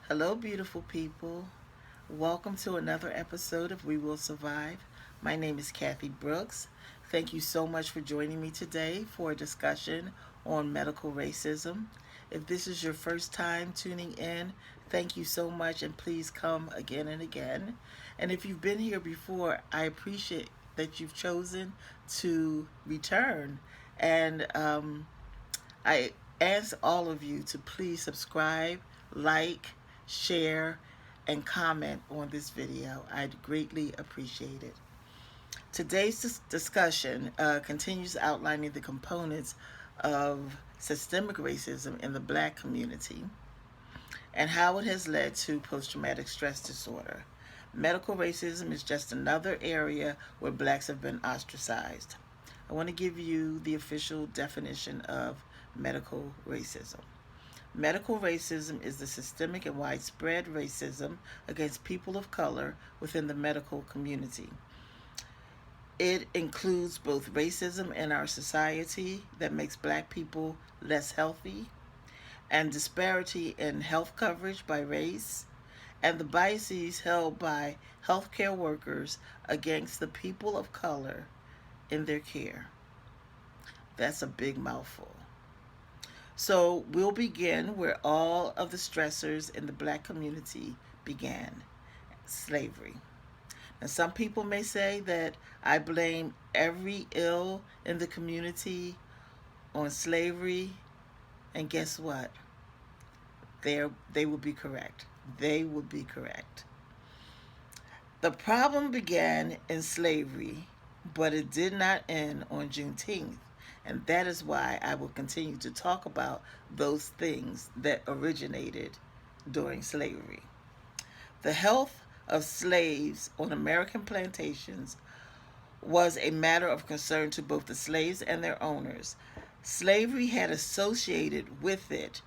Hello, beautiful people. Welcome to another episode of We Will Survive. My name is Kathy Brooks. Thank you so much for joining me today for a discussion on medical racism. If this is your first time tuning in, thank you so much and please come again and again. And if you've been here before, I appreciate that you've chosen to return. And I ask all of you to please subscribe, like, share, and comment on this video. I'd greatly appreciate it. Today's discussion continues outlining the components of systemic racism in the black community and how it has led to post traumatic stress disorder. Medical racism is just another area where blacks have been ostracized. I want to give you the official definition of medical racism. Medical racism is the systemic and widespread racism against people of color within the medical community. It includes both racism in our society that makes black people less healthy, and disparity in health coverage by race, and the biases held by healthcare workers against the people of color in their care. That's a big mouthful. So we'll begin where all of the stressors in the black community began: slavery. Now, some people may say that I blame every ill in the community on slavery, and guess what? They will be correct. They will be correct. The problem began in slavery, but it did not end on Juneteenth. And that is why I will continue to talk about those things that originated during slavery. The health of slaves on American plantations was a matter of concern to both the slaves and their owners. Slavery had associated with it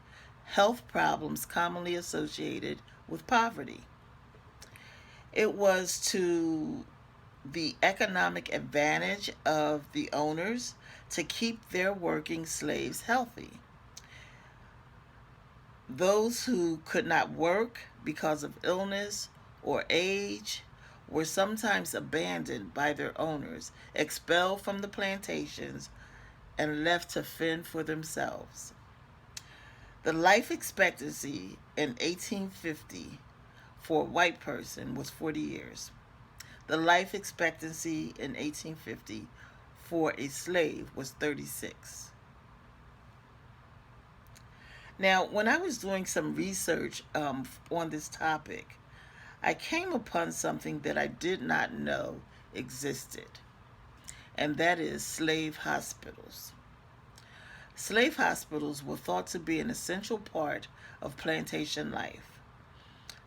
health problems commonly associated with poverty. It was to the economic advantage of the owners to keep their working slaves healthy. Those who could not work because of illness or age were sometimes abandoned by their owners, expelled from the plantations, and left to fend for themselves. The life expectancy in 1850 for a white person was 40 years. The life expectancy in 1850 for a slave was 36. Now, when I was doing some research on this topic, I came upon something that I did not know existed, and that is slave hospitals. Slave hospitals were thought to be an essential part of plantation life.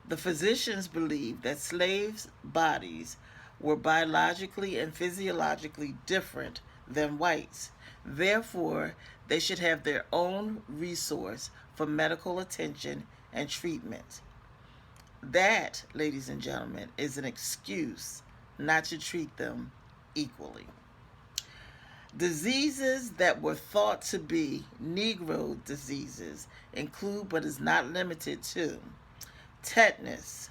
The physicians believed that slaves' bodies were biologically and physiologically different than whites. Therefore, they should have their own resource for medical attention and treatment. That, ladies and gentlemen, is an excuse not to treat them equally. Diseases that were thought to be Negro diseases include, but is not limited to, tetanus,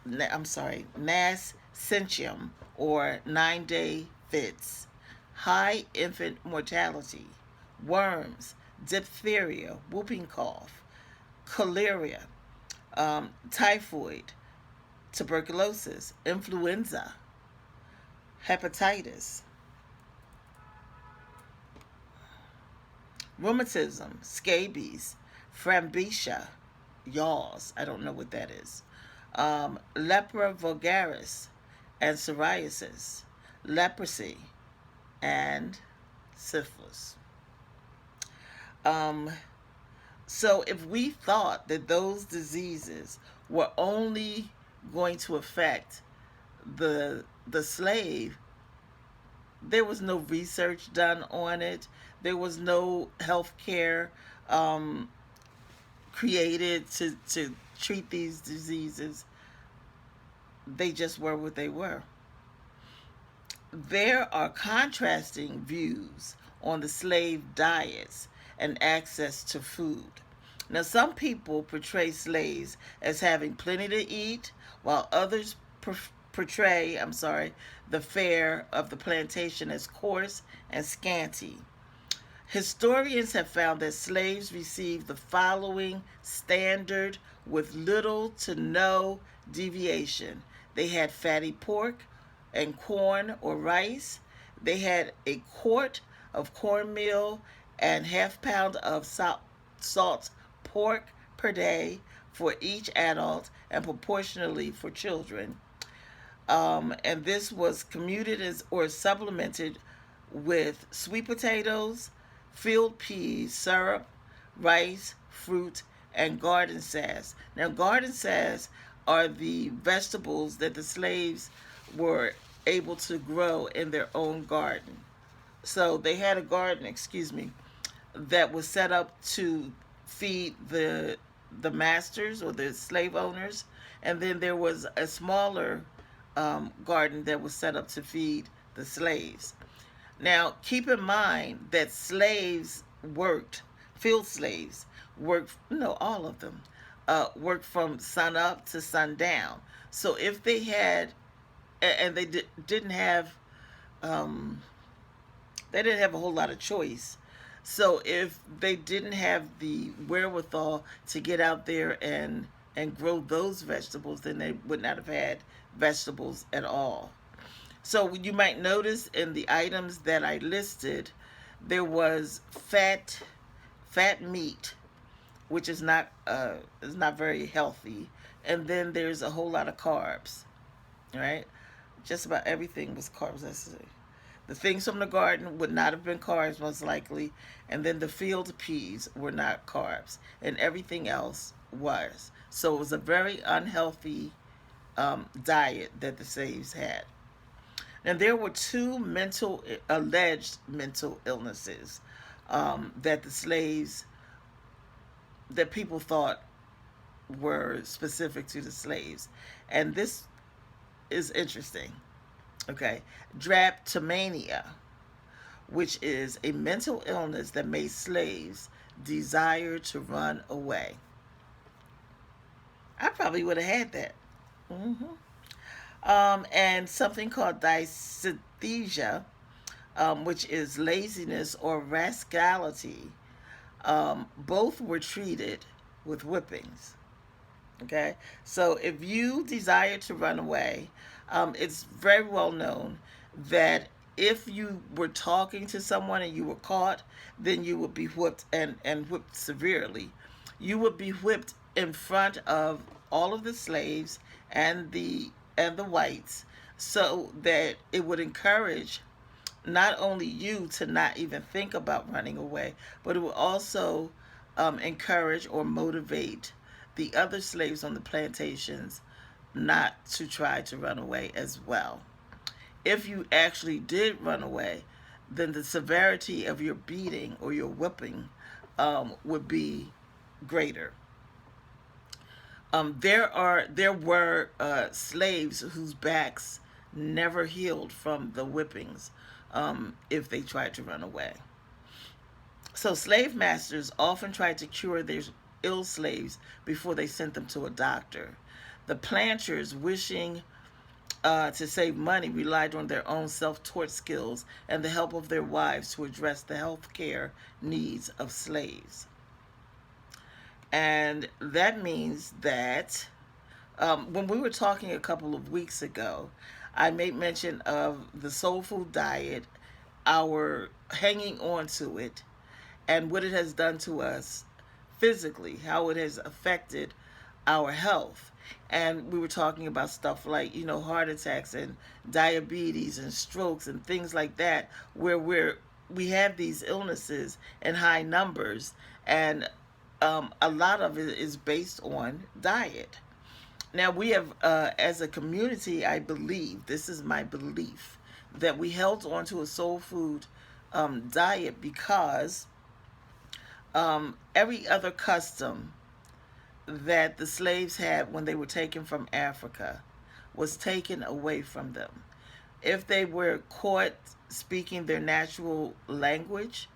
nascentium or 9-day fits, high infant mortality, worms, diphtheria, whooping cough, cholera, typhoid, tuberculosis, influenza, hepatitis, rheumatism, scabies, frambesia, yaws, I don't know what that is, lepra vulgaris, and psoriasis, leprosy, and syphilis. So if we thought that those diseases were only going to affect the slave, there was no research done on it. There was no health care created to treat these diseases. They just were what they were. There are contrasting views on the slave diets and access to food. Now, some people portray slaves as having plenty to eat, while others portray, the fare of the plantation as coarse and scanty. Historians have found that slaves received the following standard with little to no deviation. They had fatty pork and corn or rice. They had a quart of cornmeal and half pound of salt pork per day for each adult and proportionally for children. And this was commuted as or supplemented with sweet potatoes, field peas, syrup, rice, fruit, and garden sass. Now, garden sass are the vegetables that the slaves were able to grow in their own garden. So they had a garden, that was set up to feed the masters or the slave owners, and then there was a smaller garden that was set up to feed the slaves. Now, keep in mind that field slaves worked, no, all of them, worked from sun up to sundown. So if they had, and didn't have, um, they didn't have a whole lot of choice. So if they didn't have the wherewithal to get out there and grow those vegetables, then they would not have had vegetables at all. So you might notice in the items that I listed, there was fat meat, which is not very healthy, and then there's a whole lot of carbs. Right? Just about everything was carbs. The things from the garden would not have been carbs, most likely, and then the field peas were not carbs, and everything else was. So it was a very unhealthy diet that the slaves had. Now, there were two alleged mental illnesses that the slaves, that people thought were specific to the slaves. And this is interesting. Okay. Drapetomania, which is a mental illness that made slaves desire to run away. I probably would have had that. Mm-hmm. And something called dysesthesia, which is laziness or rascality. Both were treated with whippings. Okay, so if you desire to run away, it's very well known that if you were talking to someone and you were caught, then you would be whipped and whipped severely. You would be whipped in front of all of the slaves and the whites, so that it would encourage not only you to not even think about running away, but it will also encourage or motivate the other slaves on the plantations not to try to run away as well. If you actually did run away, then the severity of your beating or your whipping would be greater. There were slaves whose backs never healed from the whippings if they tried to run away. So slave masters often tried to cure their ill slaves before they sent them to a doctor. The planters, wishing to save money, relied on their own self-taught skills and the help of their wives to address the health care needs of slaves. And that means that when we were talking a couple of weeks ago, I made mention of the soul food diet, our hanging on to it, and what it has done to us physically, how it has affected our health. And we were talking about stuff like, heart attacks and diabetes and strokes and things like that, where we have these illnesses in high numbers, and a lot of it is based on diet. Now, we have, as a community, I believe, this is my belief, that we held on to a soul food diet because every other custom that the slaves had when they were taken from Africa was taken away from them. If they were caught speaking their natural language,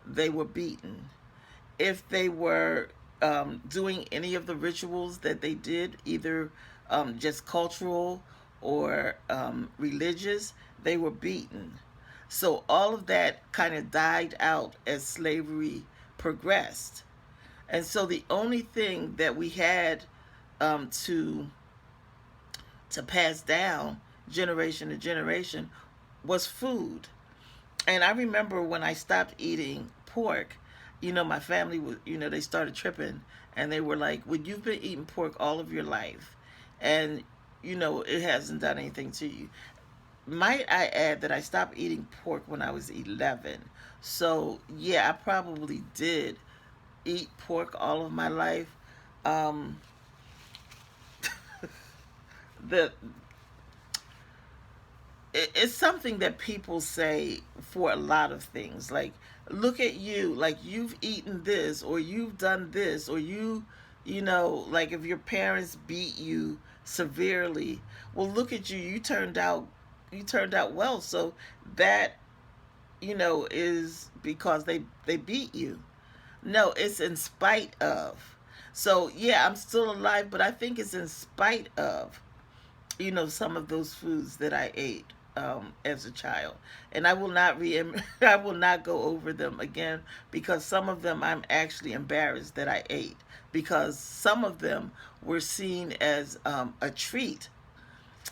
they were beaten. If they were doing any of the rituals that they did, either just cultural or religious, they were beaten. So all of that kind of died out as slavery progressed. And so the only thing that we had um, to to pass down generation to generation was food. And I remember when I stopped eating pork, my family was, they started tripping, and they were like, "Well, you've been eating pork all of your life, and it hasn't done anything to you." Might I add that I stopped eating pork when I was 11. So, yeah, I probably did eat pork all of my life. Um, the it's something that people say for a lot of things. Like, look at you, like you've eaten this, or you've done this, or like if your parents beat you severely, well, look at you, you turned out well. So that is because they beat you. No, it's in spite of. So yeah, I'm still alive, but I think it's in spite of some of those foods that I ate as a child, and I will not I will not go over them again, because some of them I'm actually embarrassed that I ate, because some of them were seen as a treat,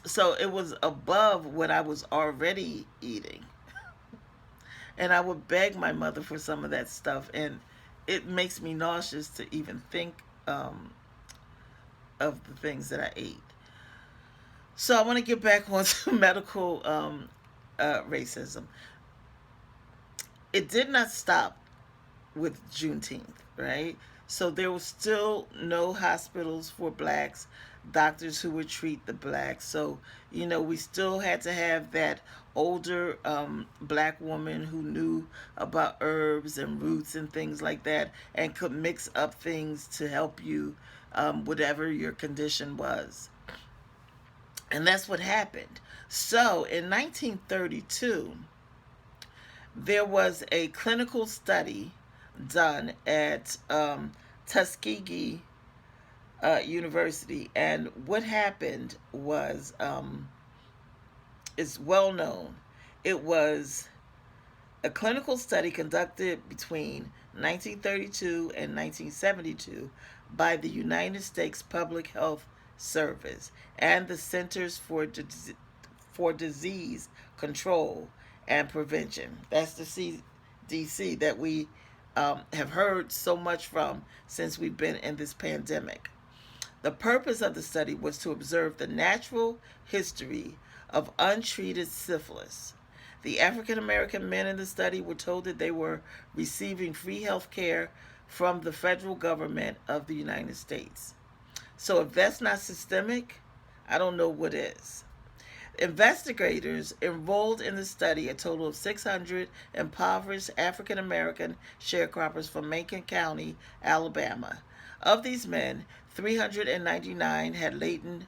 so it was above what I was already eating, and I would beg my mother for some of that stuff, and it makes me nauseous to even think of the things that I ate. So I want to get back onto medical racism. It did not stop with Juneteenth, right? So there was still no hospitals for blacks, doctors who would treat the blacks. So, we still had to have that older black woman who knew about herbs and roots and things like that, and could mix up things to help you, whatever your condition was. And that's what happened. So in 1932, there was a clinical study done at Tuskegee University. And what happened was, it's well known. It was a clinical study conducted between 1932 and 1972 by the United States Public Health Service and the Centers for Disease Control and Prevention. That's the CDC that we have heard so much from since we've been in this pandemic. The purpose of the study was to observe the natural history of untreated syphilis. The African American men in the study were told that they were receiving free health care from the federal government of the United States. So if that's not systemic, I don't know what is. Investigators enrolled in the study a total of 600 impoverished African American sharecroppers from Macon County, Alabama. Of these men, 399 had latent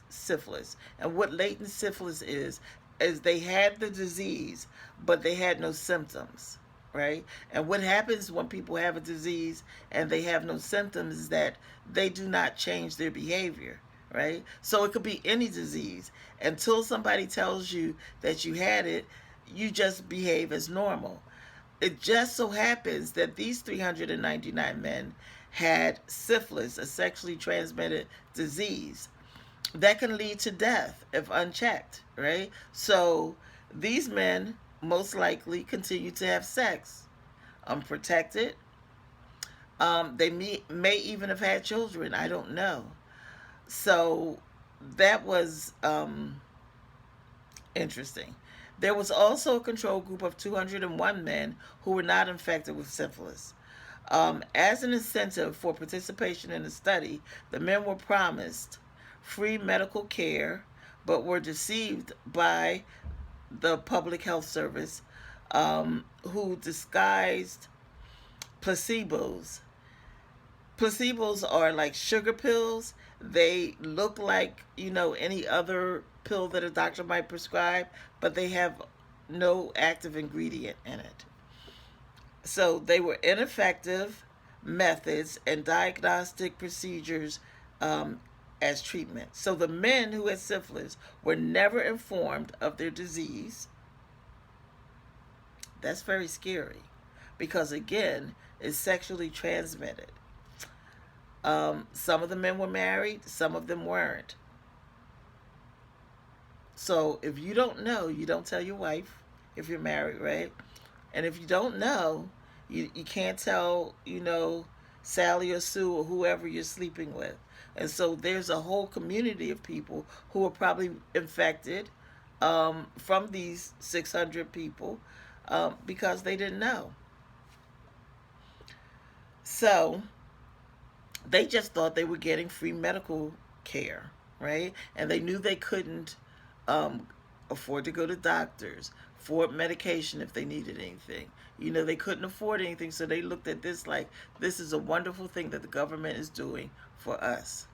syphilis. And what latent syphilis is they had the disease, but they had no symptoms, right? And what happens when people have a disease and they have no symptoms is that they do not change their behavior, right? So it could be any disease. Until somebody tells you that you had it, you just behave as normal. It just so happens that these 399 men had syphilis, a sexually transmitted disease that can lead to death if unchecked, right? So these men most likely continue to have sex unprotected. They may even have had children. I don't know. So that was interesting. There was also a control group of 201 men who were not infected with syphilis. As an incentive for participation in the study, the men were promised free medical care, but were deceived by the public health service, who disguised placebos. Placebos are like sugar pills. They look like, any other pill that a doctor might prescribe, but they have no active ingredient in it. So they were ineffective, methods and diagnostic procedures as treatment. So the men who had syphilis were never informed of their disease. That's very scary because, again, it's sexually transmitted. Some of the men were married, some of them weren't. So if you don't know, you don't tell your wife if you're married, right? And if you don't know, you can't tell, Sally or Sue or whoever you're sleeping with. And so there's a whole community of people who are probably infected from these 600 people because they didn't know. So they just thought they were getting free medical care, right? And they knew they couldn't um, afford to go to doctors, afford medication if they needed anything. They couldn't afford anything, so they looked at this like this is a wonderful thing that the government is doing for us.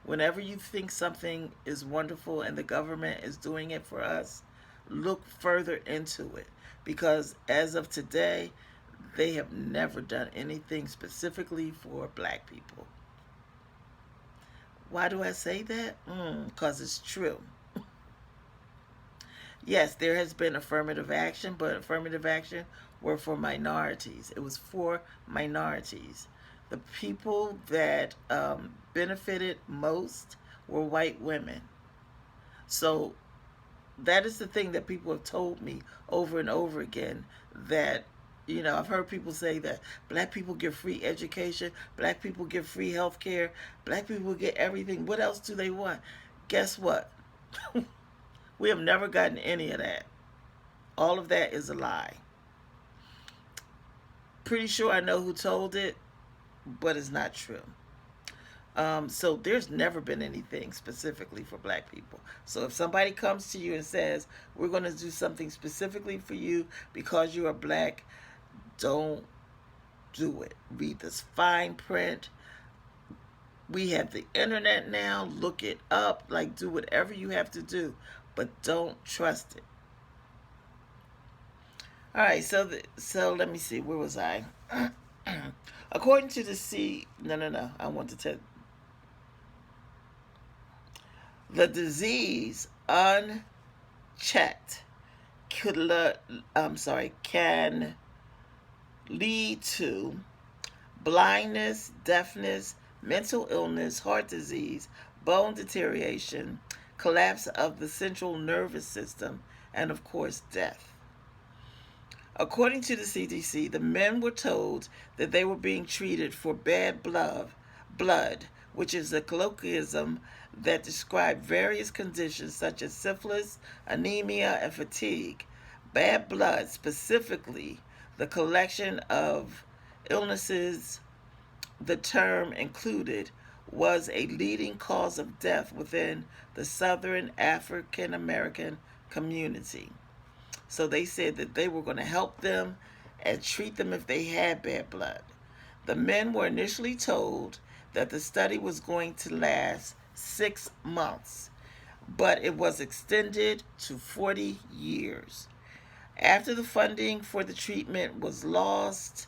Whenever you think something is wonderful and the government is doing it for us, look further into it because as of today, they have never done anything specifically for black people. Why do I say that? Because it's true. Yes, there has been affirmative action, but affirmative action were for minorities. It was for minorities. The people that benefited most were white women. So that is the thing that people have told me over and over again that I've heard people say that black people get free education, black people get free health care, black people get everything. What else do they want? Guess what? We have never gotten any of that. All of that is a lie. Pretty sure I know who told it, but it's not true. So there's never been anything specifically for black people. So if somebody comes to you and says, we're going to do something specifically for you because you are black, don't do it. Read this fine print. We have the internet now. Look it up. Like, do whatever you have to do, but don't trust it. All right, so let me see. Where was I? According to the no. I want to tell the disease unchecked can lead to blindness, deafness, mental illness, heart disease, bone deterioration, collapse of the central nervous system, and of course, death. According to the CDC, the men were told that they were being treated for bad blood, which is a colloquialism that describes various conditions such as syphilis, anemia, and fatigue. Bad blood, specifically the collection of illnesses the term included, was a leading cause of death within the Southern African American community. So they said that they were going to help them and treat them if they had bad blood. The men were initially told that the study was going to last 6 months, but it was extended to 40 years. After the funding for the treatment was lost,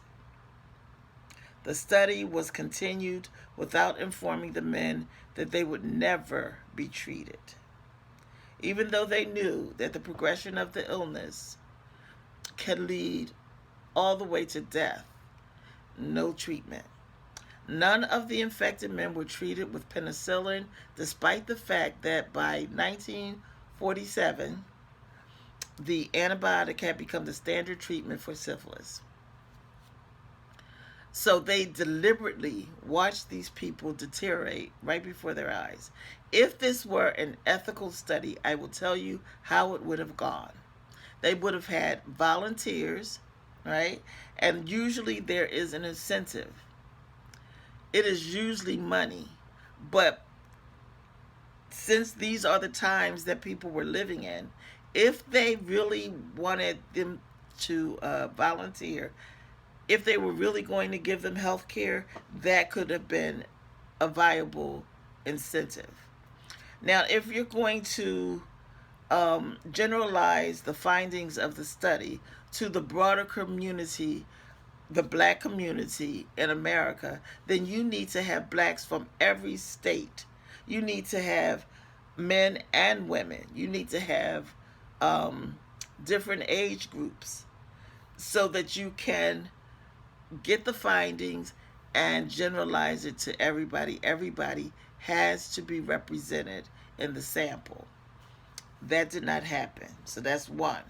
the study was continued without informing the men that they would never be treated. Even though they knew that the progression of the illness can lead all the way to death, no treatment. None of the infected men were treated with penicillin, despite the fact that by 1947, the antibiotic had become the standard treatment for syphilis. So they deliberately watched these people deteriorate right before their eyes. If this were an ethical study, I will tell you how it would have gone. They would have had volunteers, right? And usually there is an incentive. It is usually money. But since these are the times that people were living in, if they really wanted them to volunteer, if they were really going to give them health care, that could have been a viable incentive. Now, if you're going to generalize the findings of the study to the broader community, the black community in America, then you need to have blacks from every state. You need to have men and women. You need to have um, different age groups so that you can get the findings and generalize it to everybody. Everybody has to be represented in the sample. That did not happen. So that's one.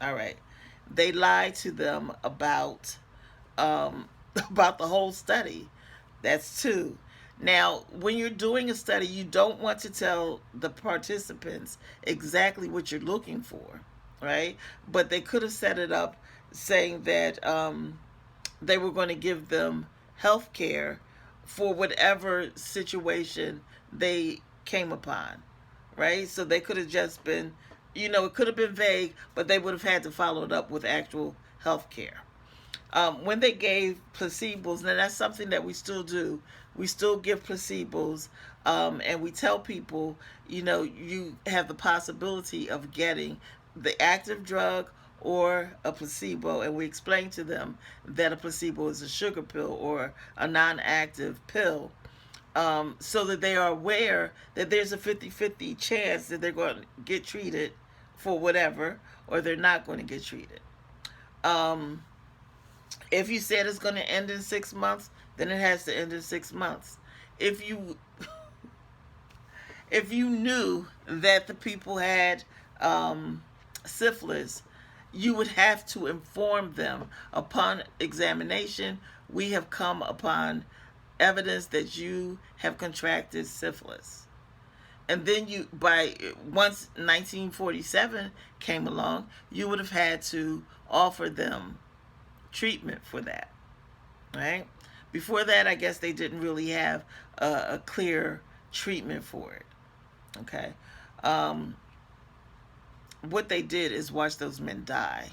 All right. They lied to them um, about the whole study. That's two. Now, when you're doing a study, you don't want to tell the participants exactly what you're looking for, right? But they could have set it up saying that they were going to give them health care for whatever situation they came upon, right? So they could have just been, it could have been vague, but they would have had to follow it up with actual health care. When they gave placebos, now that's something that we still do. We still give placebos, and we tell people, you have the possibility of getting the active drug or a placebo, and we explain to them that a placebo is a sugar pill or a non-active pill, so that they are aware that there's a 50-50 chance that they're going to get treated for whatever, or they're not going to get treated. Um, if you said it's going to end in 6 months, then it has to end in 6 months. If you if you knew that the people had syphilis, you would have to inform them. Upon examination, we have come upon evidence that you have contracted syphilis. And then once 1947 came along, you would have had to offer them treatment for that, right? Before that, I guess they didn't really have a clear treatment for it. Okay. Um, what they did is watch those men die.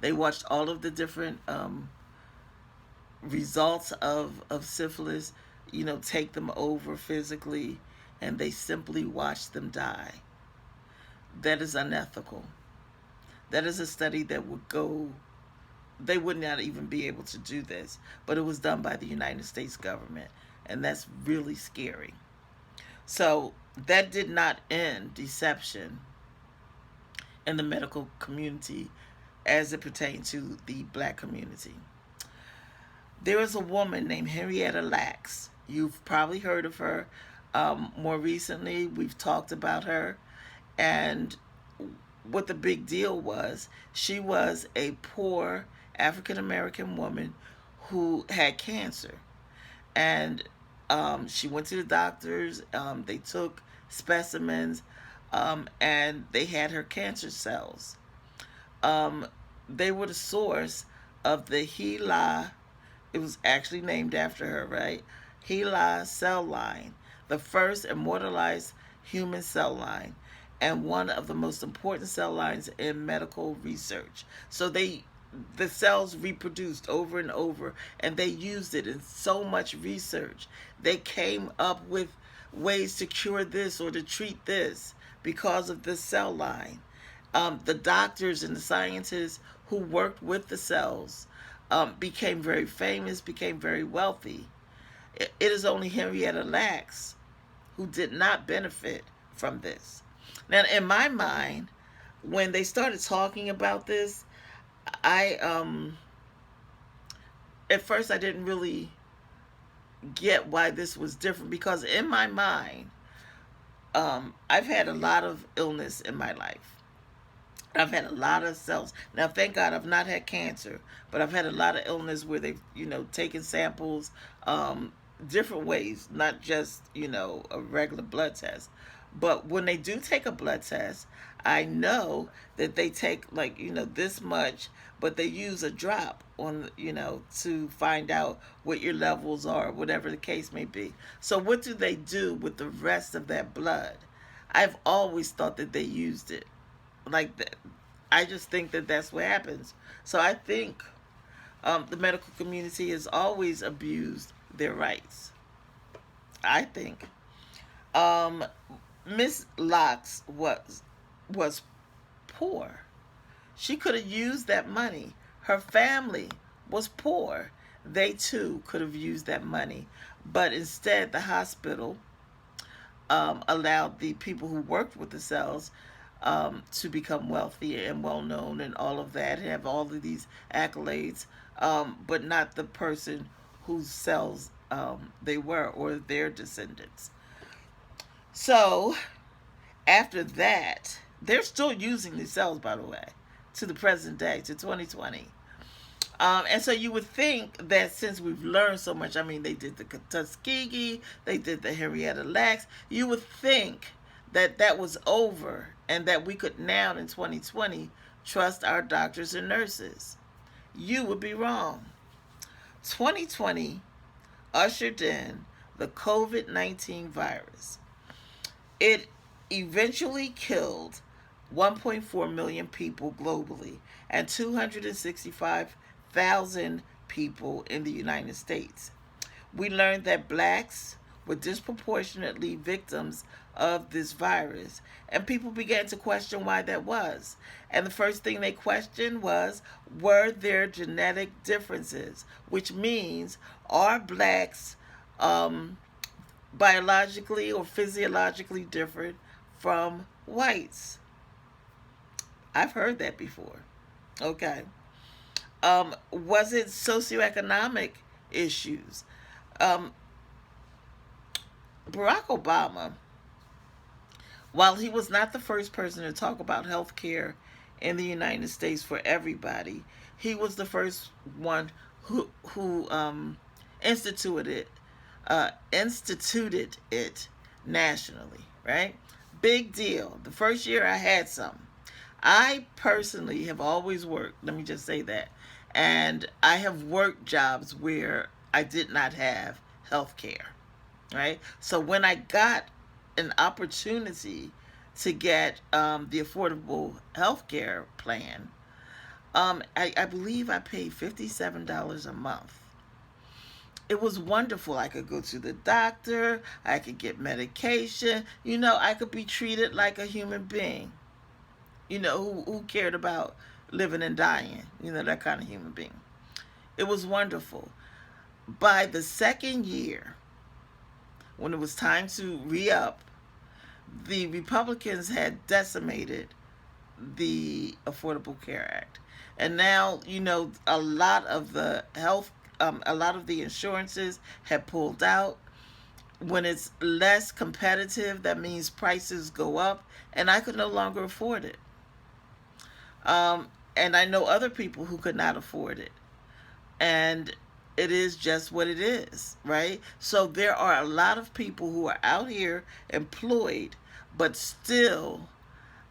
They watched all of the different results of syphilis, take them over physically, and they simply watched them die. That is unethical. That is a study that would go, they would not even be able to do this, but it was done by the United States government, and that's really scary. So that did not end deception in the medical community as it pertained to the black community. There is a woman named Henrietta Lacks. You've probably heard of her. More recently, we've talked about her. And what the big deal was, she was a poor African American woman who had cancer. And she went to the doctors. They took specimens, and they had her cancer cells. They were the source of the HeLa. It was actually named after her, right? HeLa cell line, the first immortalized human cell line, and one of the most important cell lines in medical research. So the cells reproduced over and over, and they used it in so much research. They came up with ways to cure this or to treat this because of this cell line. The doctors and the scientists who worked with the cells became very famous, became very wealthy. It is only Henrietta Lacks who did not benefit from this. Now, in my mind, when they started talking about this, I at first I didn't really get why this was different, because in my mind, I've had a lot of illness in my life. I've had a lot of cells. Now, thank God I've not had cancer, but I've had a lot of illness where they've, taken samples different ways, not just, a regular blood test. But when they do take a blood test, I know that they take this much, but they use a drop on, to find out what your levels are, whatever the case may be. So what do they do with the rest of that blood? I've always thought that they used it like that. I just think that that's what happens. So I think the medical community has always abused their rights. I think Miss Locks was poor. She could have used that money. Her family was poor. They too could have used that money, but instead the hospital allowed the people who worked with the cells to become wealthy and well known and all of that, and have all of these accolades, but not the person whose cells they were or their descendants. So after that, they're still using these cells, by the way, to the present day, to 2020. And so you would think that since we've learned so much, I mean, they did the Tuskegee, they did the Henrietta Lacks, you would think that that was over and that we could now in 2020 trust our doctors and nurses. You would be wrong. 2020 ushered in the COVID-19 virus. It eventually killed 1.4 million people globally and 265,000 people in the United States. We learned that blacks were disproportionately victims of this virus, and people began to question why that was. And the first thing they questioned was, were there genetic differences? Which means, are blacks biologically or physiologically different from whites? I've heard that before. Okay. Was it socioeconomic issues? Um, Barack Obama, while he was not the first person to talk about health care in the United States for everybody, he was the first one who instituted instituted it nationally. Right, big deal. The first year I had some. I personally have always worked. Let me just say that, and I have worked jobs where I did not have health care. Right, so when I got an opportunity to get the affordable health care plan, I believe I paid $57 a month. It was wonderful. I could go to the doctor, I could get medication, I could be treated like a human being, who cared about living and dying, that kind of human being. It was wonderful. By the second year, when it was time to re up, the Republicans had decimated the Affordable Care Act. And now, a lot of the a lot of the insurances have pulled out. When it's less competitive, that means prices go up, and I could no longer afford it. And I know other people who could not afford it. And it is just what it is, right? So there are a lot of people who are out here employed, but still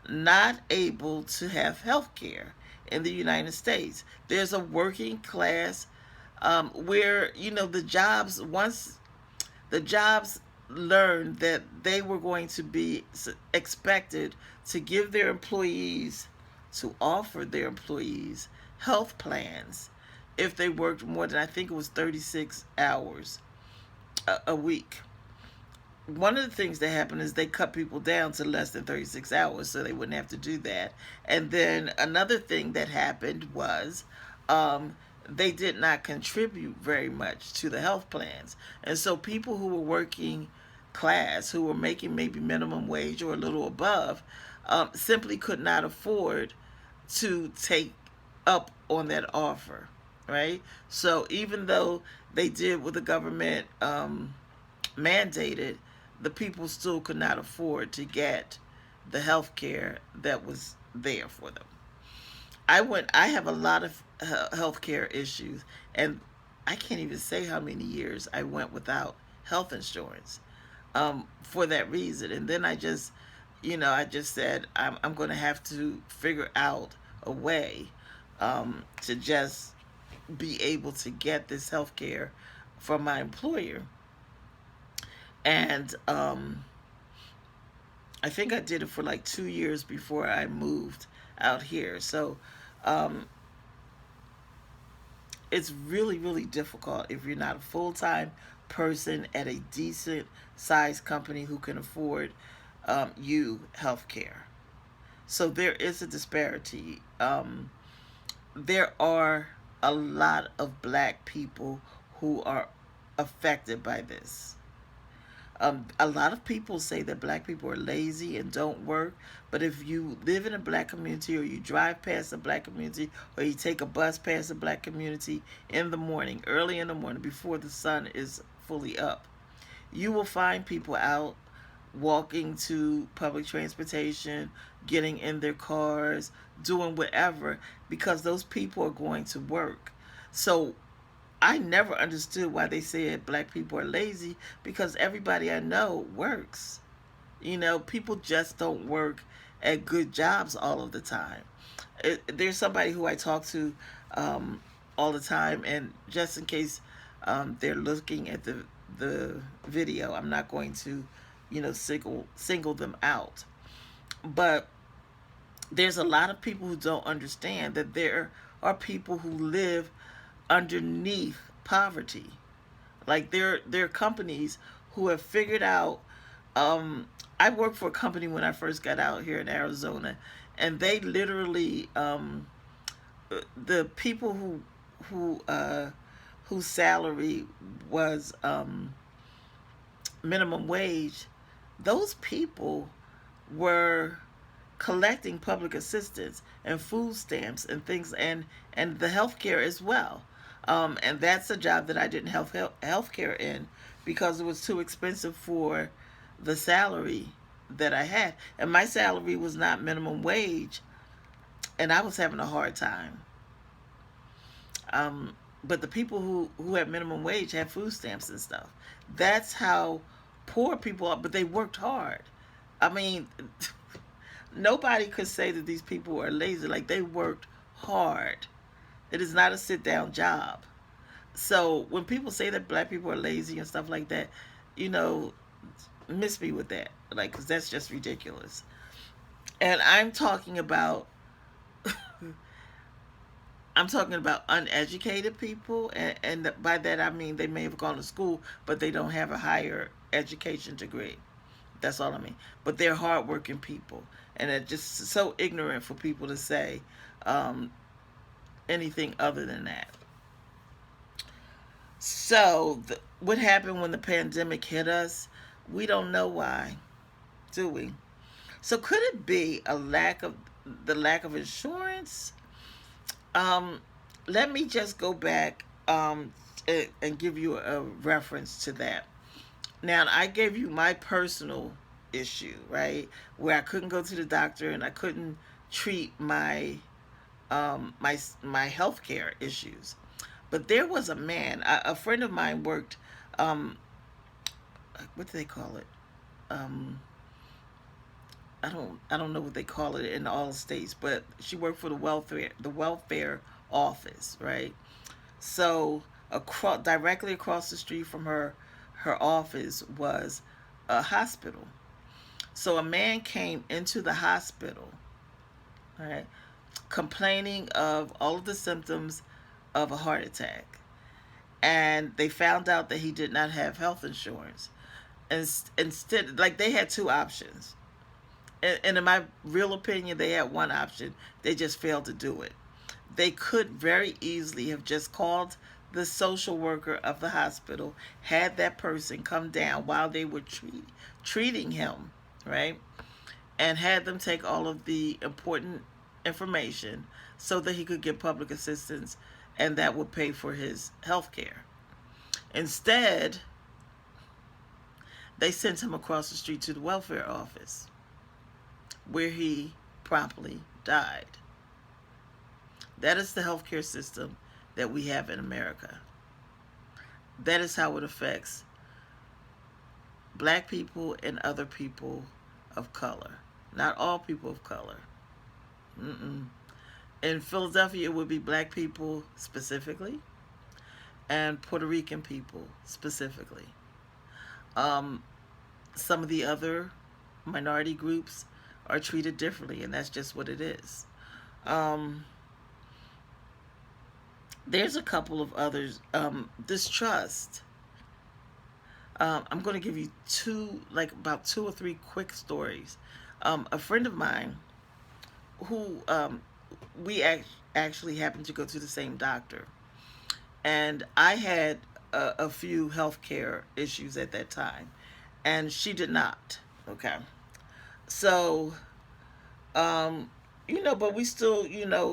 not able to have health care in the United States. There's a working class where, once the jobs learned that they were going to be expected to give their employees, to offer their employees health plans if they worked more than, I think it was 36 hours a week. One of the things that happened is they cut people down to less than 36 hours so they wouldn't have to do that. And then another thing that happened was they did not contribute very much to the health plans. And so people who were working class, who were making maybe minimum wage or a little above, simply could not afford to take up on that offer, right? So even though they did what the government mandated, the people still could not afford to get the health care that was there for them. I have a lot of health care issues, and I can't even say how many years I went without health insurance for that reason. And then I just said, I'm going to have to figure out a way to just be able to get this health care from my employer. And I think I did it for like 2 years before I moved out here. So it's really, really difficult if you're not a full-time person at a decent sized company who can afford you health care. So there is a disparity. There are a lot of black people who are affected by this. A lot of people say that black people are lazy and don't work, but if you live in a black community or you drive past a black community or you take a bus past a black community in the morning, early in the morning before the sun is fully up, you will find people out walking to public transportation, getting in their cars, doing whatever because those people are going to work. So I never understood why they said black people are lazy because everybody I know works. People just don't work at good jobs all of the time. There's somebody who I talk to all the time, and just in case they're looking at the video, I'm not going to, single them out. But there's a lot of people who don't understand that there are people who live underneath poverty. Like there are companies who have figured out. I worked for a company when I first got out here in Arizona, and they literally the people whose salary was minimum wage. Those people were collecting public assistance and food stamps and things, and the healthcare as well. And that's a job that I didn't have healthcare in because it was too expensive for the salary that I had. And my salary was not minimum wage, and I was having a hard time. But the people who had minimum wage had food stamps and stuff. That's how poor people are, but they worked hard. I mean, nobody could say that these people are lazy. Like, they worked hard. It is not a sit down job. So when people say that black people are lazy and stuff like that, you know, miss me with that. Like, because that's just ridiculous. And I'm talking about uneducated people, and by that I mean they may have gone to school, but they don't have a higher education degree. That's all I mean. But they're hardworking people, and it's just so ignorant for people to say um, anything other than that. So, what happened when the pandemic hit us? We don't know why, do we? So, could it be the lack of insurance? Um, Let me just go back and give you a reference to that. Now, I gave you my personal issue, right, where I couldn't go to the doctor and I couldn't treat my healthcare issues. But there was a man, a friend of mine worked. Um, what do they call it? Um, I don't know what they call it in all states, but she worked for the welfare office, right? So directly across the street from her office was a hospital. So a man came into the hospital, right, complaining of all of the symptoms of a heart attack, and they found out that he did not have health insurance. And instead, like, they had two options, and in my real opinion, they had one option. They just failed to do it. They could very easily have just called the social worker of the hospital, had that person come down while they were treating him, right? And had them take all of the important information so that he could get public assistance, and that would pay for his health care. Instead, they sent him across the street to the welfare office, where he promptly died. That is the healthcare system that we have in America. That is how it affects black people and other people of color. Not all people of color. Mm-mm. In Philadelphia, it would be black people specifically and Puerto Rican people specifically. Um, some of the other minority groups are treated differently, and that's just what it is. Um, there's a couple of others. Distrust. I'm going to give you about two or three quick stories. A friend of mine who we actually happened to go to the same doctor, and I had a few healthcare issues at that time, and she did not. Okay, so um, but we still,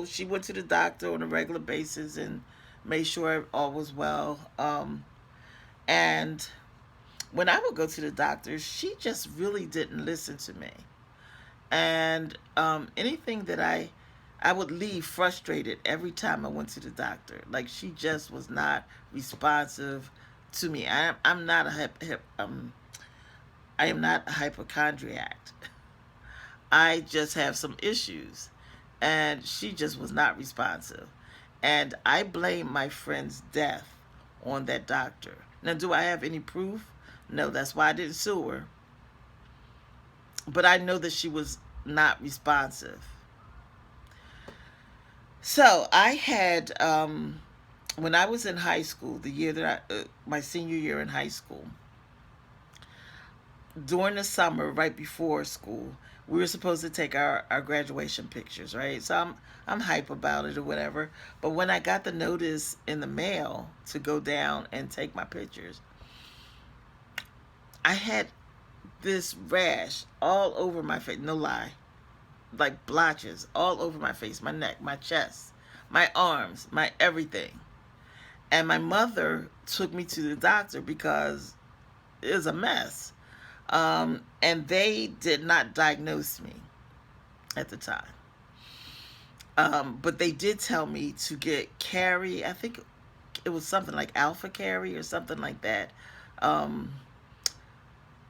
she went to the doctor on a regular basis and made sure all was well. And when I would go to the doctor, she just really didn't listen to me. And anything that I would leave frustrated every time I went to the doctor. Like, she just was not responsive to me. I'm not I am not a hypochondriac. I just have some issues, and she just was not responsive. And I blame my friend's death on that doctor. Now, do I have any proof? No, that's why I didn't sue her. But I know that she was not responsive. So I had, when I was in high school, the year that my senior year in high school, during the summer, right before school, we were supposed to take our graduation pictures, right? So I'm hype about it or whatever. But when I got the notice in the mail to go down and take my pictures, I had this rash all over my face, no lie, like blotches all over my face, my neck, my chest, my arms, my everything. And my mother took me to the doctor because it was a mess. And they did not diagnose me at the time. But they did tell me to get Carrie, I think it was something like Alpha Carrie or something like that. Um,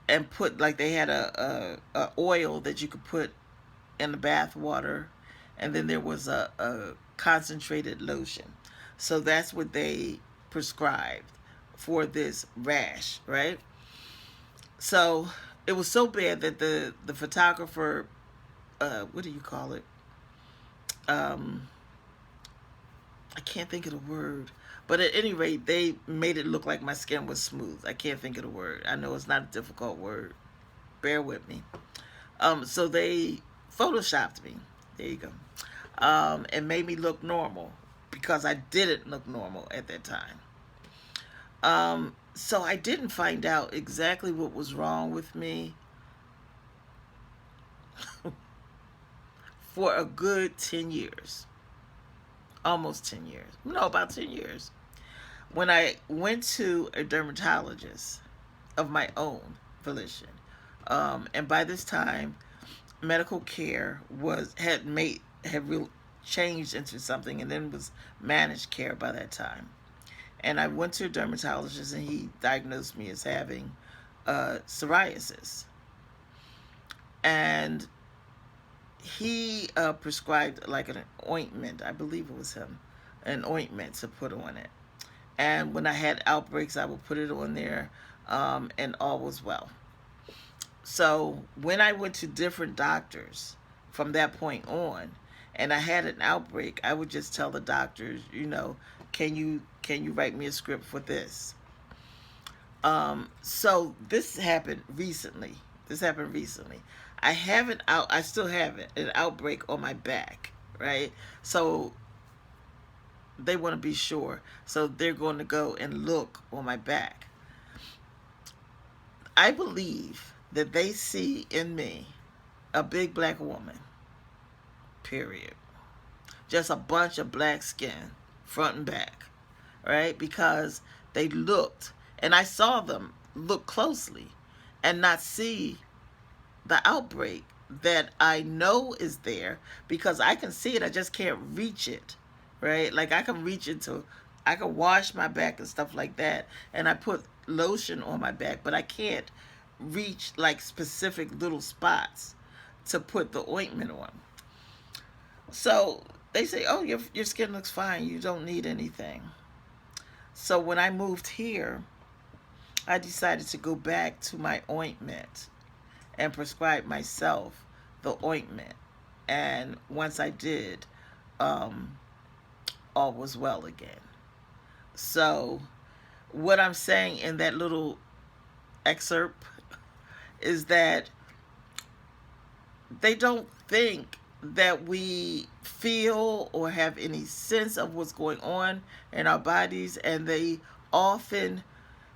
and put, like, they had a oil that you could put in the bath water, and then there was a concentrated lotion. So that's what they prescribed for this rash, right? So it was so bad that the photographer, what do you call it? Um, I can't think of the word. But at any rate, they made it look like my skin was smooth. I can't think of the word. I know it's not a difficult word. Bear with me. So they photoshopped me. There you go. And made me look normal because I didn't look normal at that time. So I didn't find out exactly what was wrong with me for a good 10 years. Almost 10 years. No, about 10 years. When I went to a dermatologist of my own volition, and by this time, medical care had real changed into something, and then was managed care by that time. And I went to a dermatologist, and he diagnosed me as having psoriasis, and he prescribed like an ointment. I believe it was him, an ointment to put on it. And when I had outbreaks, I would put it on there, and all was well. So when I went to different doctors from that point on, and I had an outbreak, I would just tell the doctors, can you write me a script for this? So this happened recently. I still have it, an outbreak on my back, right? So they want to be sure. So they're going to go and look on my back. I believe that they see in me a big black woman, period. Just a bunch of black skin, front and back, right? Because they looked, and I saw them look closely and not see the outbreak that I know is there, because I can see it, I just can't reach it, right? Like, I can wash my back and stuff like that, and I put lotion on my back, but I can't reach like specific little spots to put the ointment on. So they say, oh, your skin looks fine, you don't need anything. So when I moved here, I decided to go back to my ointment and prescribe myself the ointment. And once I did, all was well again. So what I'm saying in that little excerpt is that they don't think that we feel or have any sense of what's going on in our bodies, and they often,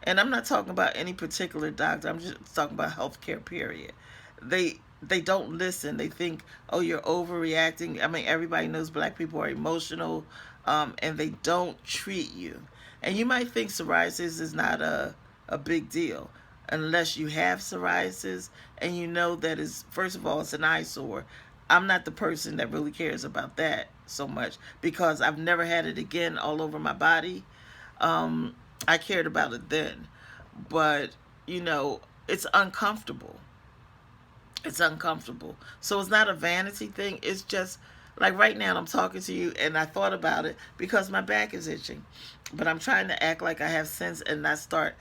and I'm not talking about any particular doctor, I'm just talking about healthcare period. They don't listen. They think, oh, you're overreacting. I mean, everybody knows black people are emotional, and they don't treat you. And you might think psoriasis is not a big deal unless you have psoriasis and you know that is, first of all, it's an eyesore. I'm not the person that really cares about that so much because I've never had it again all over my body. I cared about it then, but it's uncomfortable. It's uncomfortable. So it's not a vanity thing. It's just like right now I'm talking to you and I thought about it because my back is itching. But I'm trying to act like I have sense and not start,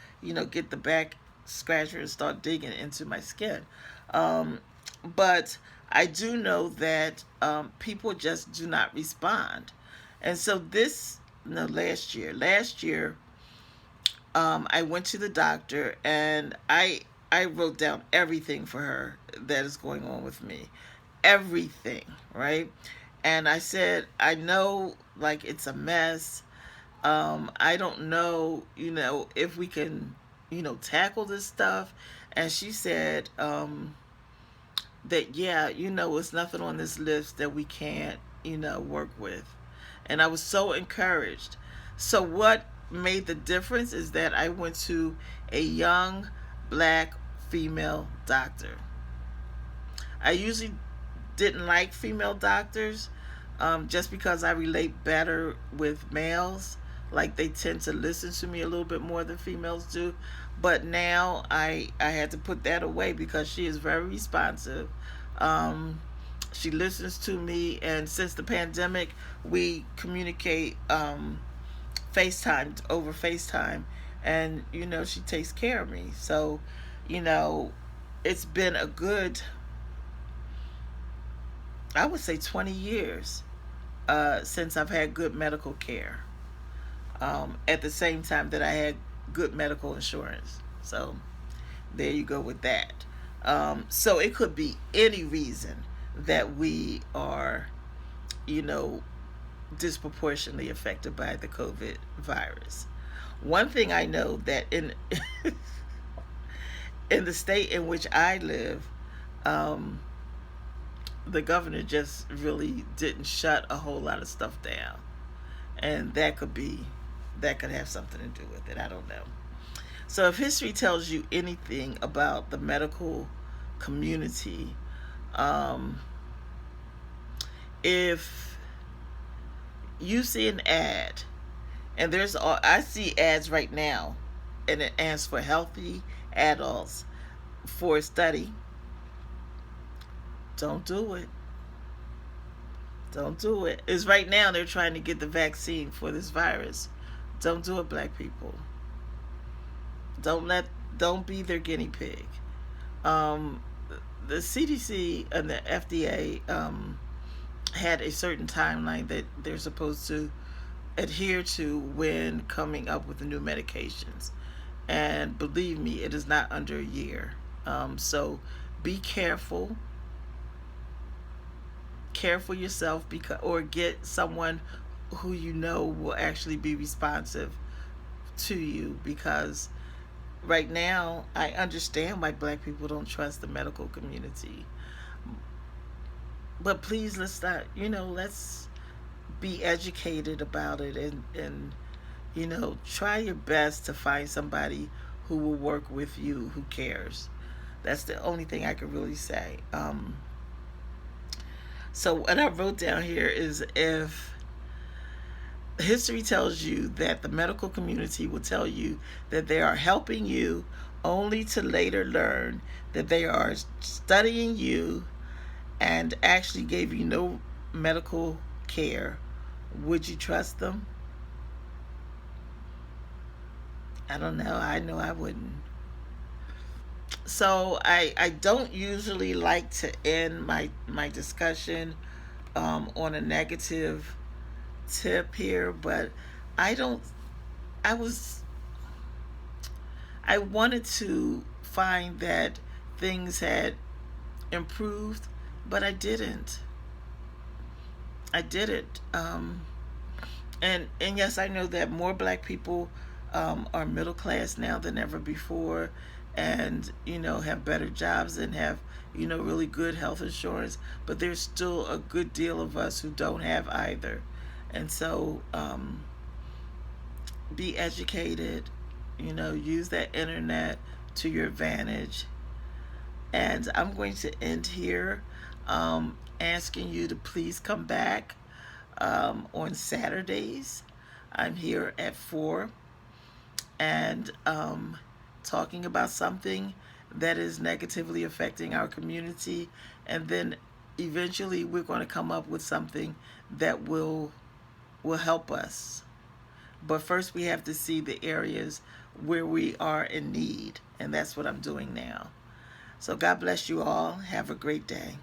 get the back scratcher and start digging into my skin. But I do know that people just do not respond. And so this, no, last year, I went to the doctor and I wrote down everything for her that is going on with me. Everything, right? And I said, I know like it's a mess. I don't know, if we can, tackle this stuff. And she said, that, yeah, it's nothing on this list that we can't, work with. And I was so encouraged. So what made the difference is that I went to a young black female doctor. I usually didn't like female doctors, just because I relate better with males. Like they tend to listen to me a little bit more than females do. But now I had to put that away because she is very responsive. She listens to me, and since the pandemic, we communicate FaceTime over FaceTime, and she takes care of me. So, you know, it's been a good, I would say, 20 years since I've had good medical care. At the same time that I had good medical insurance. So there you go with that. So it could be any reason that we are, you know, disproportionately affected by the COVID virus. One thing I know that in in the state in which I live, um, the governor just really didn't shut a whole lot of stuff down, and that could have something to do with it. I don't know. So if history tells you anything about the medical community, um, if you see an ad, and I see ads right now, and it asks for healthy adults for a study, don't do it. Don't do it. It's right now they're trying to get the vaccine for this virus. Don't do it, black people. Don't be their guinea pig. Um, the CDC and the FDA had a certain timeline that they're supposed to adhere to when coming up with the new medications. And believe me, it is not under a year. So be careful. Care for yourself, or get someone who you know will actually be responsive to you, because right now I understand why black people don't trust the medical community. But please, let's not, let's be educated about it, and try your best to find somebody who will work with you, who cares. That's the only thing I could really say. So what I wrote down here is, if history tells you that the medical community will tell you that they are helping you only to later learn that they are studying you and actually gave you no medical care, would you trust them? I don't know. I know I wouldn't. So I don't usually like to end my discussion on a negative tip here, but I don't. I was. I wanted to find that things had improved, but I didn't. I did it. And yes, I know that more black people are middle class now than ever before, and have better jobs and have really good health insurance. But there's still a good deal of us who don't have either, and so be educated. Use that internet to your advantage. And I'm going to end here, asking you to please come back on Saturdays. I'm here at 4 and talking about something that is negatively affecting our community. And then eventually we're going to come up with something that will help us. But first we have to see the areas where we are in need. And that's what I'm doing now. So God bless you all. Have a great day.